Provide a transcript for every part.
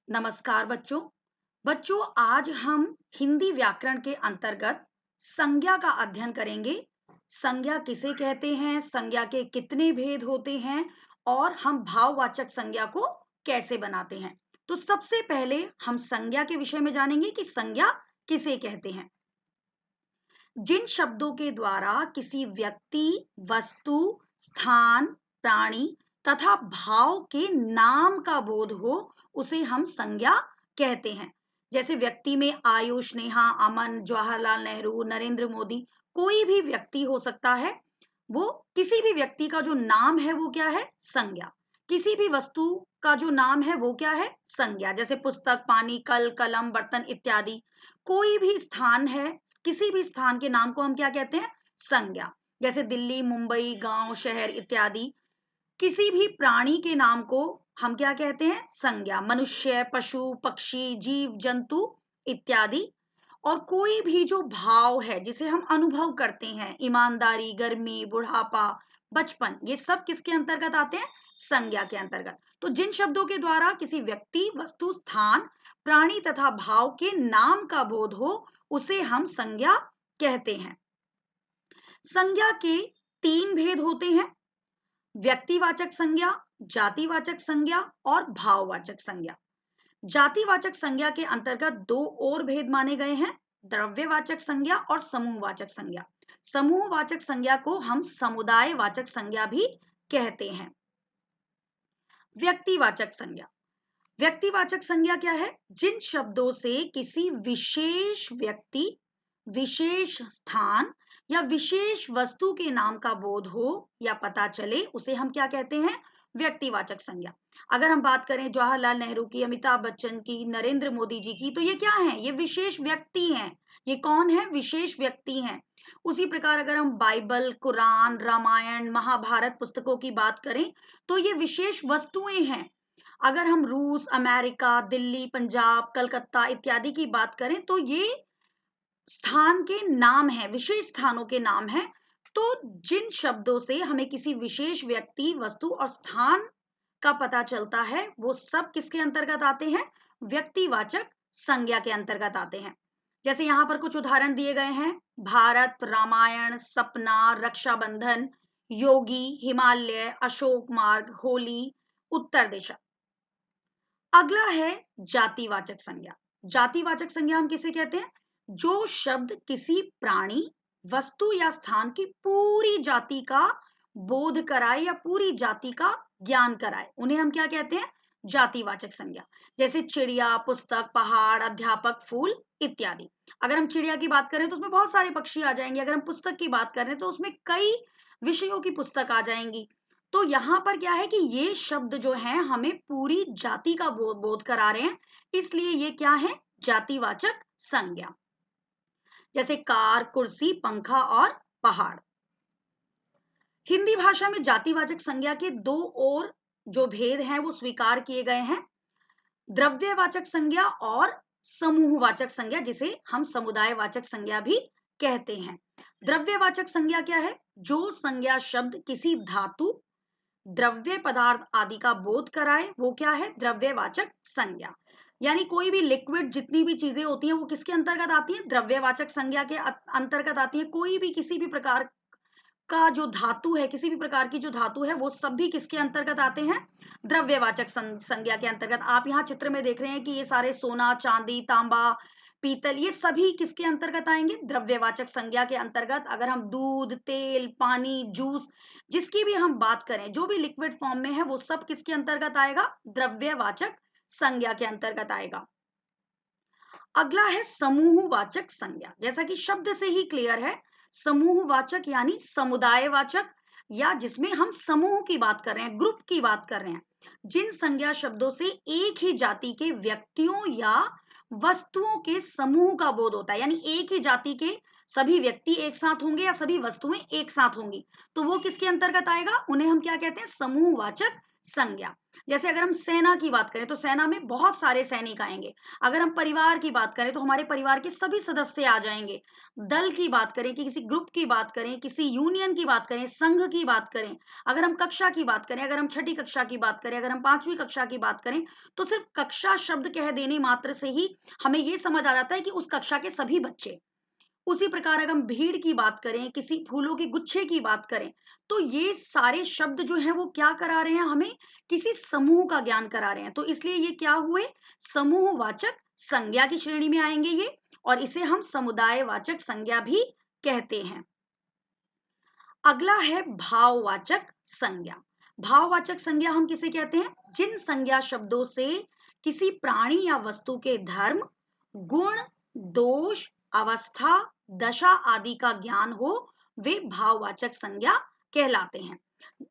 नमस्कार बच्चों। बच्चों, आज हम हिंदी व्याकरण के अंतर्गत संज्ञा का अध्ययन करेंगे। संज्ञा किसे कहते हैं, संज्ञा के कितने भेद होते हैं और हम भाववाचक संज्ञा को कैसे बनाते हैं। तो सबसे पहले हम संज्ञा के विषय में जानेंगे कि संज्ञा किसे कहते हैं। जिन शब्दों के द्वारा किसी व्यक्ति, वस्तु, स्थान, प्राणी तथा भाव के नाम का बोध हो, उसे हम संज्ञा कहते हैं। जैसे व्यक्ति में आयुष, नेहा, अमन, जवाहरलाल नेहरू, नरेंद्र मोदी, कोई भी व्यक्ति हो सकता है। वो किसी भी व्यक्ति का जो नाम है वो क्या है, संज्ञा। किसी भी वस्तु का जो नाम है वो क्या है, संज्ञा। जैसे पुस्तक, पानी, कल, कलम, बर्तन इत्यादि। कोई भी स्थान है, किसी भी स्थान के नाम को हम क्या कहते हैं, संज्ञा। जैसे दिल्ली, मुंबई, गांव, शहर इत्यादि। किसी भी प्राणी के नाम को हम क्या कहते हैं, संज्ञा। मनुष्य, पशु, पक्षी, जीव जंतु इत्यादि। और कोई भी जो भाव है जिसे हम अनुभव करते हैं, ईमानदारी, गर्मी, बुढ़ापा, बचपन, ये सब किसके अंतर्गत आते हैं, संज्ञा के अंतर्गत। तो जिन शब्दों के द्वारा किसी व्यक्ति, वस्तु, स्थान, प्राणी तथा भाव के नाम का बोध हो, उसे हम संज्ञा कहते हैं। संज्ञा के तीन भेद होते हैं: व्यक्तिवाचक संज्ञा, जातिवाचक संज्ञा और भाववाचक संज्ञा। जातिवाचक संज्ञा के अंतर्गत दो और भेद माने गए हैं: द्रव्यवाचक संज्ञा और समूहवाचक संज्ञा। समूहवाचक संज्ञा को हम समुदायवाचक संज्ञा भी कहते हैं। व्यक्तिवाचक संज्ञा। व्यक्तिवाचक संज्ञा क्या है? जिन शब्दों से किसी विशेष व्यक्ति, विशेष स्थान या विशेष वस्तु के नाम का बोध हो या पता चले, उसे हम क्या कहते हैं, व्यक्तिवाचक संज्ञा। अगर हम बात करें जवाहरलाल नेहरू की, अमिताभ बच्चन की, नरेंद्र मोदी जी की, तो ये क्या है, ये विशेष व्यक्ति हैं। ये कौन है, विशेष व्यक्ति हैं। उसी प्रकार अगर हम बाइबल, कुरान, रामायण, महाभारत पुस्तकों की बात करें तो ये विशेष वस्तुएं हैं। अगर हम रूस, अमेरिका, दिल्ली, पंजाब, कलकत्ता इत्यादि की बात करें तो ये स्थान के नाम हैं, विशेष स्थानों के नाम हैं। तो जिन शब्दों से हमें किसी विशेष व्यक्ति, वस्तु और स्थान का पता चलता है, वो सब किसके अंतर्गत आते हैं, व्यक्तिवाचक संज्ञा के अंतर्गत आते हैं। जैसे यहाँ पर कुछ उदाहरण दिए गए हैं: भारत, रामायण, सपना, रक्षाबंधन, योगी, हिमालय, अशोक मार्ग, होली, उत्तर दिशा। अगला है जातिवाचक संज्ञा। जातिवाचक संज्ञा हम किसे कहते हैं? जो शब्द किसी प्राणी, वस्तु या स्थान की पूरी जाति का बोध कराए या पूरी जाति का ज्ञान कराए, उन्हें हम क्या कहते हैं, जातिवाचक संज्ञा। जैसे चिड़िया, पुस्तक, पहाड़, अध्यापक, फूल इत्यादि। अगर हम चिड़िया की बात करें तो उसमें बहुत सारे पक्षी आ जाएंगे। अगर हम पुस्तक की बात करें तो उसमें कई विषयों की पुस्तक आ जाएंगी। तो यहाँ पर क्या है कि ये शब्द जो हैं हमें पूरी जाति का बोध करा रहे हैं, इसलिए ये क्या है, जातिवाचक संज्ञा। जैसे कार, कुर्सी, पंखा और पहाड़। हिंदी भाषा में जातिवाचक संज्ञा के दो और जो भेद हैं वो स्वीकार किए गए हैं: द्रव्यवाचक संज्ञा और समूहवाचक संज्ञा, जिसे हम समुदायवाचक संज्ञा भी कहते हैं। द्रव्यवाचक संज्ञा क्या है? जो संज्ञा शब्द किसी धातु, द्रव्य पदार्थ आदि का बोध कराए, वो क्या है, द्रव्यवाचक संज्ञा। यानी कोई भी लिक्विड, जितनी भी चीजें होती हैं वो किसके अंतर्गत आती हैं, द्रव्यवाचक संज्ञा के अंतर्गत आती है। कोई भी किसी भी प्रकार का जो धातु है, किसी भी प्रकार की जो धातु है, वो सब भी किसके अंतर्गत आते हैं, द्रव्यवाचक संज्ञा के अंतर्गत। आप यहाँ चित्र में देख रहे हैं कि ये सारे सोना, चांदी, तांबा, पीतल, ये सभी किसके अंतर्गत आएंगे, द्रव्यवाचक संज्ञा के अंतर्गत। अगर हम दूध, तेल, पानी, जूस, जिसकी भी हम बात करें, जो भी लिक्विड फॉर्म में है, वो सब किसके अंतर्गत आएगा, द्रव्यवाचक संज्ञा के अंतर्गत आएगा। अगला है समूहवाचक संज्ञा। जैसा कि शब्द से ही क्लियर है, समूहवाचक यानी समुदायवाचक, या जिसमें हम समूह की बात कर रहे हैं, ग्रुप की बात कर रहे हैं। जिन संज्ञा शब्दों से एक ही जाति के व्यक्तियों या वस्तुओं के समूह का बोध होता है, यानी एक ही जाति के सभी व्यक्ति एक साथ होंगे या सभी वस्तुएं एक साथ होंगी, तो वो किसके अंतर्गत आएगा, उन्हें हम क्या कहते हैं, समूहवाचक संज्ञा। जैसे अगर हम सेना की बात करें तो सेना में बहुत सारे सैनिक आएंगे। अगर हम परिवार की बात करें तो हमारे परिवार के सभी सदस्य आ जाएंगे। दल की बात करें कि किसी ग्रुप की बात करें, किसी यूनियन की बात करें, संघ की बात करें, अगर हम कक्षा की बात करें, अगर हम छठी कक्षा की बात करें, अगर हम 5वीं कक्षा की बात करें, तो सिर्फ कक्षा शब्द कह देने मात्र से ही हमें ये समझ आ जाता है कि उस कक्षा के सभी बच्चे। उसी प्रकार अगर हम भीड़ की बात करें, किसी फूलों के गुच्छे की बात करें, तो ये सारे शब्द जो हैं वो क्या करा रहे हैं हमें? किसी समूह का ज्ञान करा रहे हैं। तो इसलिए ये क्या हुए? समूहवाचक संज्ञा की श्रेणी में आएंगे ये, और इसे हम समुदायवाचक संज्ञा भी कहते हैं। अगला है भाववाचक संज्ञा। भाववाचक संज्ञा हम किसे कहते हैं? जिन संज्ञा शब्दों से किसी प्राणी या वस्तु के धर्म, गुण, दोष, अवस्था, दशा आदि का ज्ञान हो, वे भाववाचक संज्ञा कहलाते हैं।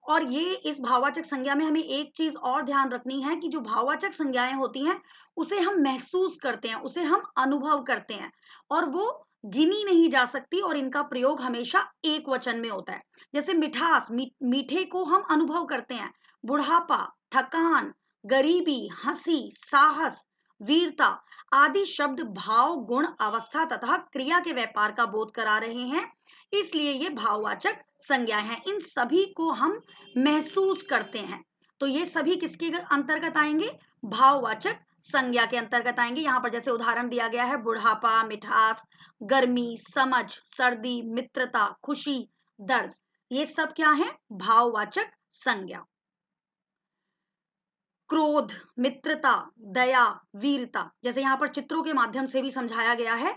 और ये इस भाववाचक संज्ञा में हमें एक चीज और ध्यान रखनी है कि जो भाववाचक संज्ञाएं होती हैं उसे हम महसूस करते हैं, उसे हम अनुभव करते हैं, और वो गिनी नहीं जा सकती, और इनका प्रयोग हमेशा एक वचन में होता है। जैसे मिठास, मीठे को हम अनुभव करते हैं। बुढ़ापा, थकान, गरीबी, हंसी, साहस, वीरता आदि शब्द भाव, गुण, अवस्था तथा क्रिया के व्यापार का बोध करा रहे हैं, इसलिए ये भाववाचक संज्ञा है। इन सभी को हम महसूस करते हैं, तो ये सभी किसके अंतर्गत आएंगे? भाववाचक संज्ञा के अंतर्गत आएंगे। यहाँ पर जैसे उदाहरण दिया गया है, बुढ़ापा, मिठास, गर्मी, समझ, सर्दी, मित्रता, खुशी, दर्द, ये सब क्या है? भाववाचक संज्ञा। क्रोध, मित्रता, दया, वीरता, जैसे यहाँ पर चित्रों के माध्यम से भी समझाया गया है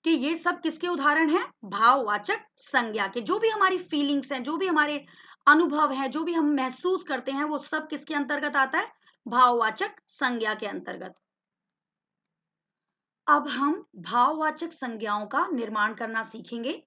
कि ये सब किसके उदाहरण हैं? भाववाचक संज्ञा के। जो भी हमारी फीलिंग्स हैं, जो भी हमारे अनुभव हैं, जो भी हम महसूस करते हैं, वो सब किसके अंतर्गत आता है? भाववाचक संज्ञा के अंतर्गत। अब हम भाववाचक संज्ञाओं का निर्माण करना सीखेंगे।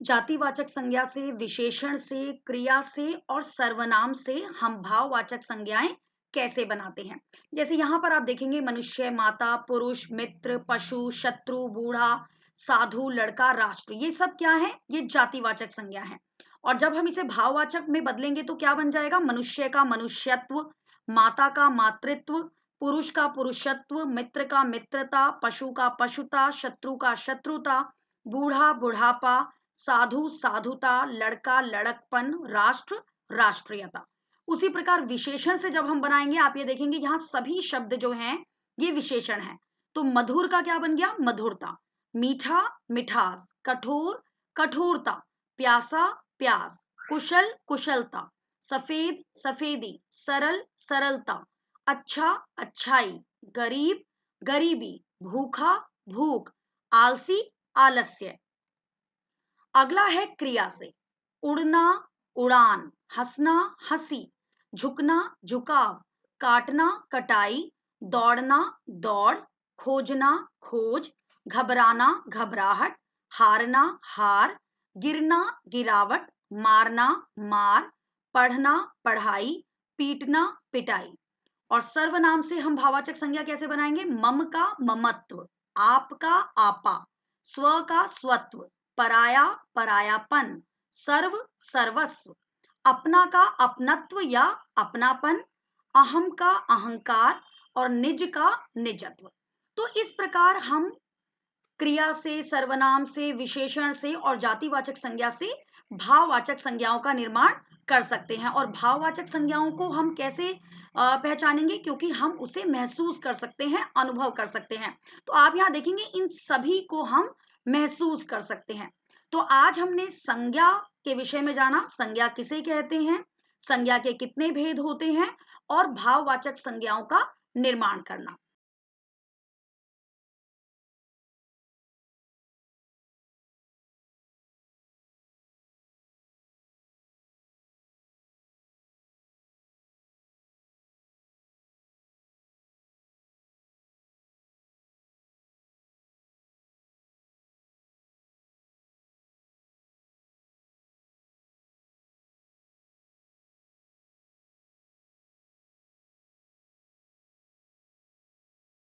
जातिवाचक संज्ञा से, विशेषण से, क्रिया से और सर्वनाम से हम भाववाचक संज्ञाएं कैसे बनाते हैं। जैसे यहाँ पर आप देखेंगे, मनुष्य, माता, पुरुष, मित्र, पशु, शत्रु, बूढ़ा, साधु, लड़का, राष्ट्र, ये सब क्या है? ये जातिवाचक संज्ञा है। और जब हम इसे भाववाचक में बदलेंगे तो क्या बन जाएगा? मनुष्य का मनुष्यत्व, माता का मातृत्व, पुरुष का पुरुषत्व, मित्र का मित्रता, पशु का पशुता, शत्रु का शत्रुता, बूढ़ा बुढ़ापा, साधु साधुता, लड़का लड़कपन, राष्ट्र राष्ट्रीयता। उसी प्रकार विशेषण से जब हम बनाएंगे, आप ये देखेंगे यहाँ सभी शब्द जो हैं ये विशेषण हैं। तो मधुर का क्या बन गया? मधुरता। मीठा, मिठास। कठोर, कठोरता। प्यासा, प्यास। कुशल, कुशलता। सफेद, सफेदी। सरल, सरलता। अच्छा, अच्छाई। गरीब, गरीबी। भूखा, भूख। आलसी, आलस्य। अगला है क्रिया से। उड़ना, उड़ान। हंसना, हंसी। झुकना, झुकाव। काटना, कटाई। दौड़ना, दौड़। खोजना, खोज। घबराना, घबराहट। हारना, हार। गिरना, गिरावट। मारना, मार। पढ़ना, पढ़ाई। पीटना, पिटाई। और सर्वनाम से हम भाववाचक संज्ञा कैसे बनाएंगे? मम का ममत्व, आप का आपा, स्व का स्वत्व, पराया परायापन, सर्व सर्वस्व, अपना का अपनत्व या अपनापन, अहम का अहंकार और निज का निजत्व। तो इस प्रकार हम क्रिया से, सर्वनाम से, विशेषण से और जातिवाचक संज्ञा से भाववाचक संज्ञाओं का निर्माण कर सकते हैं। और भाववाचक संज्ञाओं को हम कैसे पहचानेंगे? क्योंकि हम उसे महसूस कर सकते हैं, अनुभव कर सकते हैं। तो आप यहाँ देखेंगे इन सभी को हम महसूस कर सकते हैं। तो आज हमने संज्ञा के विषय में जाना, संज्ञा किसे कहते हैं, संज्ञा के कितने भेद होते हैं, और भाववाचक संज्ञाओं का निर्माण करना।